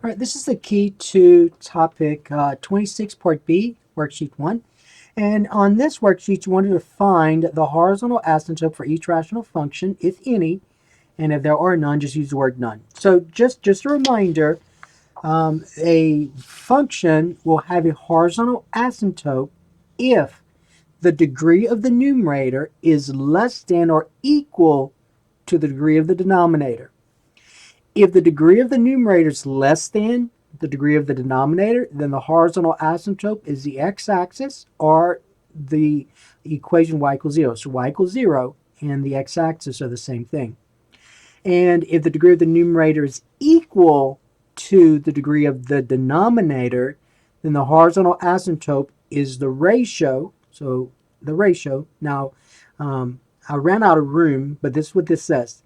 All right, this is the key to topic 26, part B, worksheet 1. And on this worksheet, you wanted to find the horizontal asymptote for each rational function, if any, and if there are none, just use the word none. So just a reminder, a function will have a horizontal asymptote if the degree of the numerator is less than or equal to the degree of the denominator. If the degree of the numerator is less than the degree of the denominator, then the horizontal asymptote is the x-axis or the equation y equals 0. So y equals 0 and the x-axis are the same thing. And if the degree of the numerator is equal to the degree of the denominator, then the horizontal asymptote is the ratio. So the ratio. Now, I ran out of room, but this is what this says.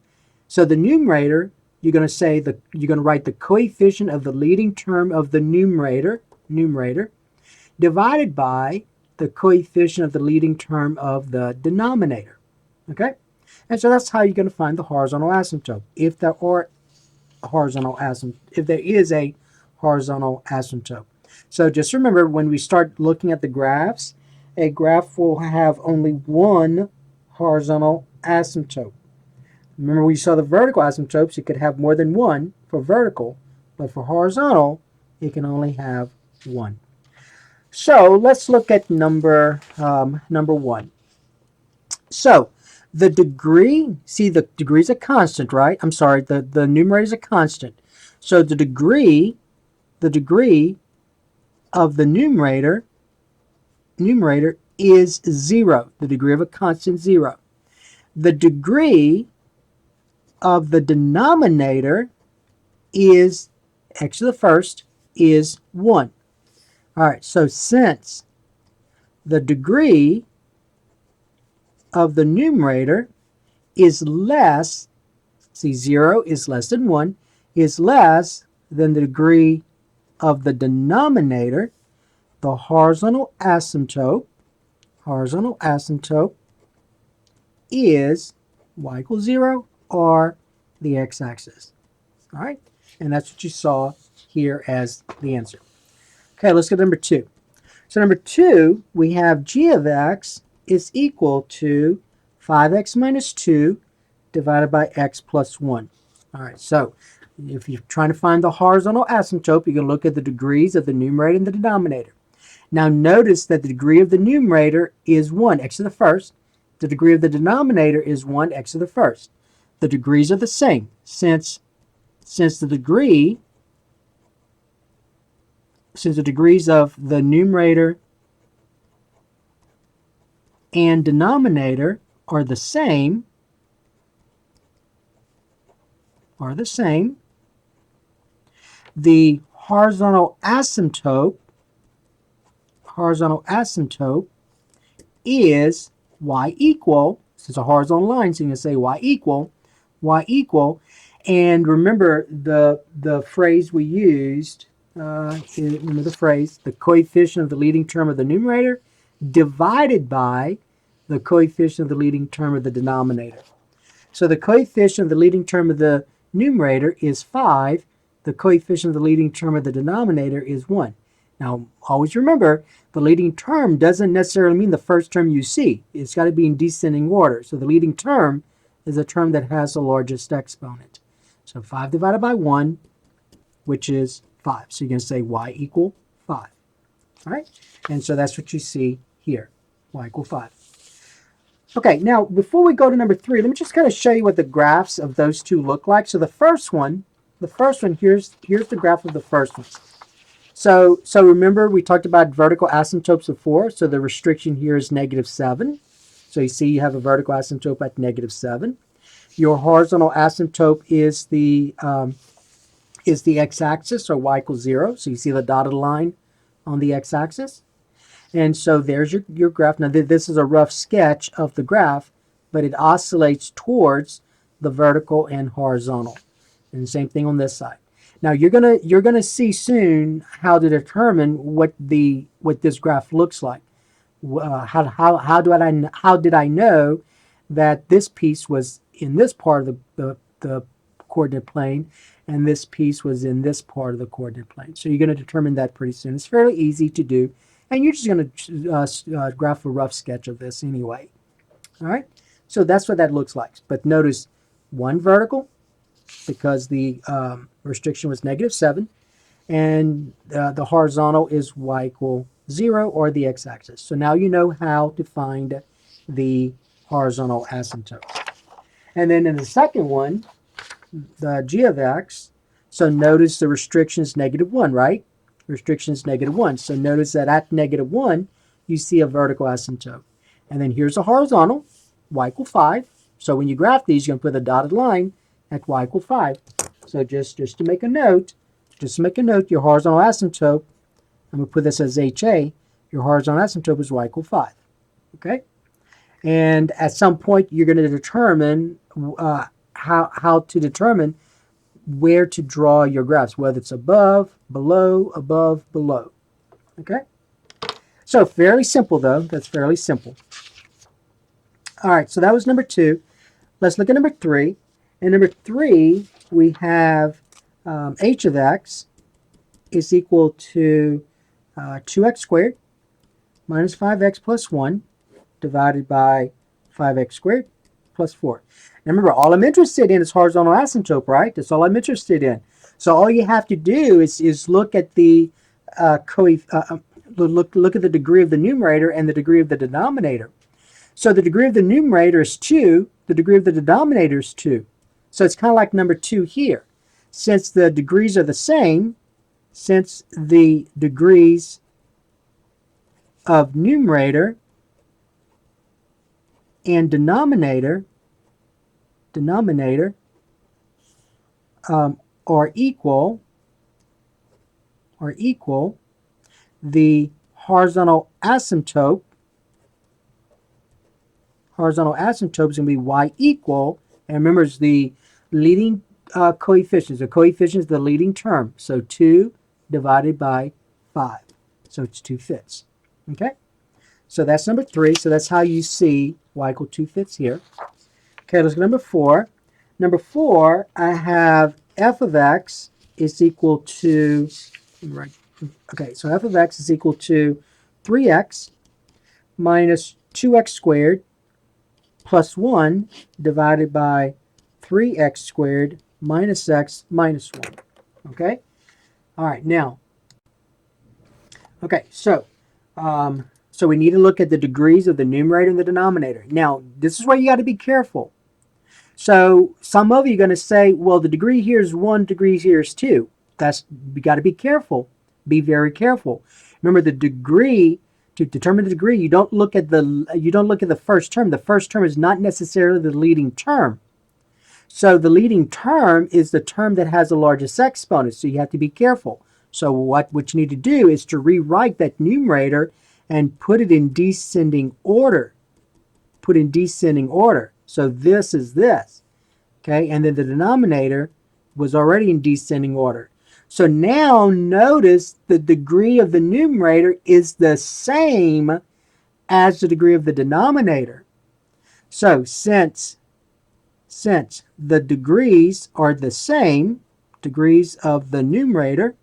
So the numerator, you're going to write the coefficient of the leading term of the numerator divided by the coefficient of the leading term of the denominator. Okay? And so that's how you're going to find the horizontal asymptote. If there is a horizontal asymptote. So just remember, when we start looking at the graphs, a graph will have only one horizontal asymptote. Remember, we saw the vertical asymptotes, it could have more than one for vertical, but for horizontal, it can only have one. So let's look at number 1. So the degree, see, the degree is a constant, right? I'm sorry, the numerator is a constant. So the degree of the numerator is 0. The degree of a constant, 0. The degree of the denominator is x to the first is 1. All right, so since the degree of the numerator is less, see, 0 is less than 1, is less than the degree of the denominator, the horizontal asymptote is y equals 0 or the x-axis. All right, and that's what you saw here as the answer. Okay, let's get number 2. So number 2, we have g of x is equal to 5x minus 2 divided by x plus 1. All right, so if you're trying to find the horizontal asymptote, you can look at the degrees of the numerator and the denominator. Now notice that the degree of the numerator is 1, x to the first. The degree of the denominator is 1, x to the first. The degrees are the same. Since the degrees of the numerator and denominator are the same, the horizontal asymptote is y equal, this is a horizontal line, so you can say y equal, and remember the phrase we used, remember the phrase, the coefficient of the leading term of the numerator divided by the coefficient of the leading term of the denominator. So the coefficient of the leading term of the numerator is 5. The coefficient of the leading term of the denominator is 1. Now, always remember, the leading term doesn't necessarily mean the first term you see. It's got to be in descending order. So the leading term is a term that has the largest exponent. So 5 divided by 1, which is 5. So you're going to say y equal 5. All right? And so that's what you see here, y equal 5. Okay, now before we go to number 3, let me just kind of show you what the graphs of those two look like. So the first one, here's the graph of the first one. So remember we talked about vertical asymptotes before. So the restriction here is -7. So you see you have a vertical asymptote at -7. Your horizontal asymptote is the x-axis, or y equals 0. So you see the dotted line on the x-axis. And so there's your graph. Now this is a rough sketch of the graph, but it oscillates towards the vertical and horizontal. And the same thing on this side. Now you're gonna see soon how to determine what this graph looks like. How did I know that this piece was in this part of the coordinate plane and this piece was in this part of the coordinate plane. So you're going to determine that pretty soon. It's fairly easy to do, and you're just going to graph a rough sketch of this anyway. All right, so that's what that looks like. But notice one vertical, because the restriction was -7, and the horizontal is y equal 0, or the x-axis. So now you know how to find the horizontal asymptote. And then in the second one, the g of x, so notice the restriction is -1, right? Restriction is -1. So notice that at -1, you see a vertical asymptote. And then here's a horizontal, y equal 5. So when you graph these, you're going to put a dotted line at y equal 5. So just to make a note, your horizontal asymptote, I'm going to put this as HA, your horizontal asymptote is y equal 5. Okay? And at some point, you're going to determine how to determine where to draw your graphs, whether it's above, below, above, below. Okay? So fairly simple, though. That's fairly simple. All right, so that was number 2. Let's look at number 3. In number 3, we have h of x is equal to 2x squared minus 5x plus 1 divided by 5x squared plus 4. Now remember, all I'm interested in is horizontal asymptote, right? That's all I'm interested in. So all you have to do is look at the look at the degree of the numerator and the degree of the denominator. So the degree of the numerator is 2. The degree of the denominator is 2. So it's kind of like number 2 here. Since the degrees are the same, since the degrees of numerator and denominator are equal, the horizontal asymptote is going to be y equal, and remember, it's the leading coefficients. The coefficient is the leading term, so 2 divided by 5. So it's 2/5. Okay? So that's number 3. So that's how you see y equal 2/5 here. Okay, let's go to number 4. Number 4, I have f of x is equal to, right? Okay, so f of x is equal to 3x minus 2x squared plus 1 divided by 3x squared minus x minus 1. Okay? All right, now, okay, so we need to look at the degrees of the numerator and the denominator. Now, this is where you got to be careful. So some of you are going to say, well, the degree here is 1, degree here is 2. You got to be careful. Be very careful. Remember, the degree, to determine the degree, you don't look at the first term. The first term is not necessarily the leading term. So the leading term is the term that has the largest exponent. So you have to be careful. So what you need to do is to rewrite that numerator and put it in descending order. Put in descending order. So this is this. Okay, and then the denominator was already in descending order. So now notice the degree of the numerator is the same as the degree of the denominator. So since the degrees are the same, degrees of the numerator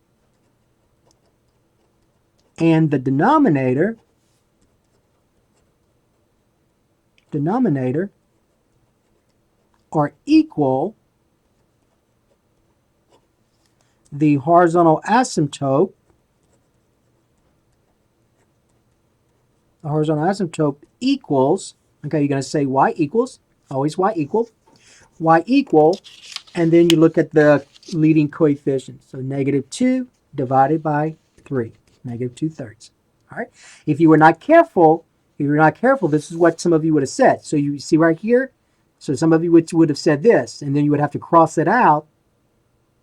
and the denominator are equal, the horizontal asymptote equals, okay, you're going to say y equals, always y equal, and then you look at the leading coefficient. So -2 divided by 3, -2/3. All right. If you were not careful, this is what some of you would have said. So you see right here, so some of you would have said this, and then you would have to cross it out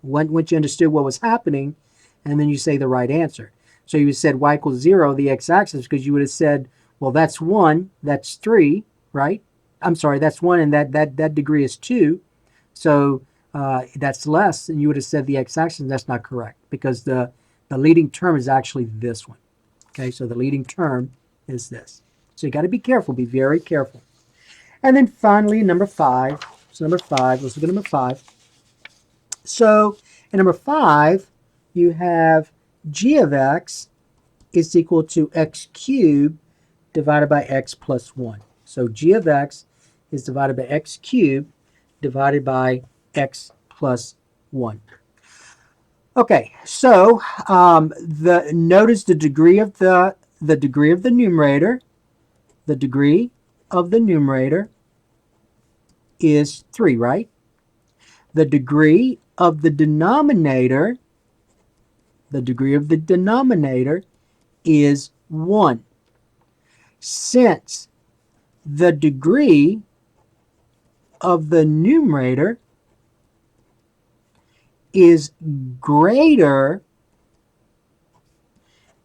once you understood what was happening, and then you say the right answer. So you said y equals 0, the x-axis, because you would have said, well, that's 1, that's 3, right? I'm sorry, that's 1, and that degree is 2. So that's less, and you would have said the x-axis, and that's not correct, because the leading term is actually this one. Okay, so the leading term is this. So you got to be careful, be very careful. And then finally, number 5. So number 5, let's look at number 5. So And number 5, you have g of x is equal to x cubed divided by x plus 1. So g of x is divided by x cubed divided by x plus 1. Okay, so notice the degree of the numerator. The degree of the numerator is 3, right? The degree of the denominator is 1. Since the degree of the numerator is greater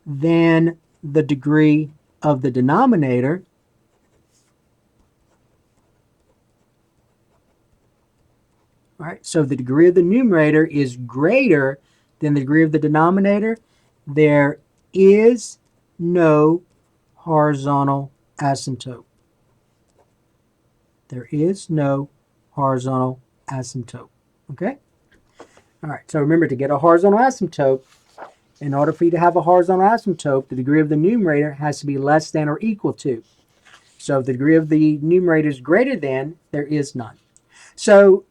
than the degree of the denominator, right? So the degree of the numerator is greater than the degree of the denominator. There is no horizontal asymptote. There is no horizontal asymptote. Okay? All right, so remember, to get a horizontal asymptote, in order for you to have a horizontal asymptote, the degree of the numerator has to be less than or equal to. So if the degree of the numerator is greater than, there is none. So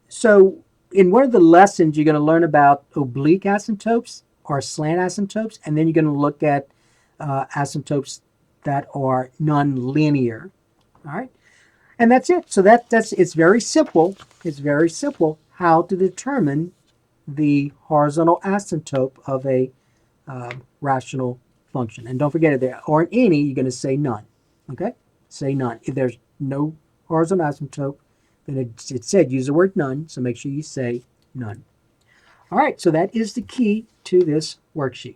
in one of the lessons, you're going to learn about oblique asymptotes or slant asymptotes, and then you're going to look at asymptotes that are nonlinear. All right, and that's it. So it's very simple. It's very simple how to determine the horizontal asymptote of a rational function. And don't forget, if there aren't any, you're going to say none. Okay, say none. If there's no horizontal asymptote, then it said use the word none, so make sure you say none. All right, so that is the key to this worksheet.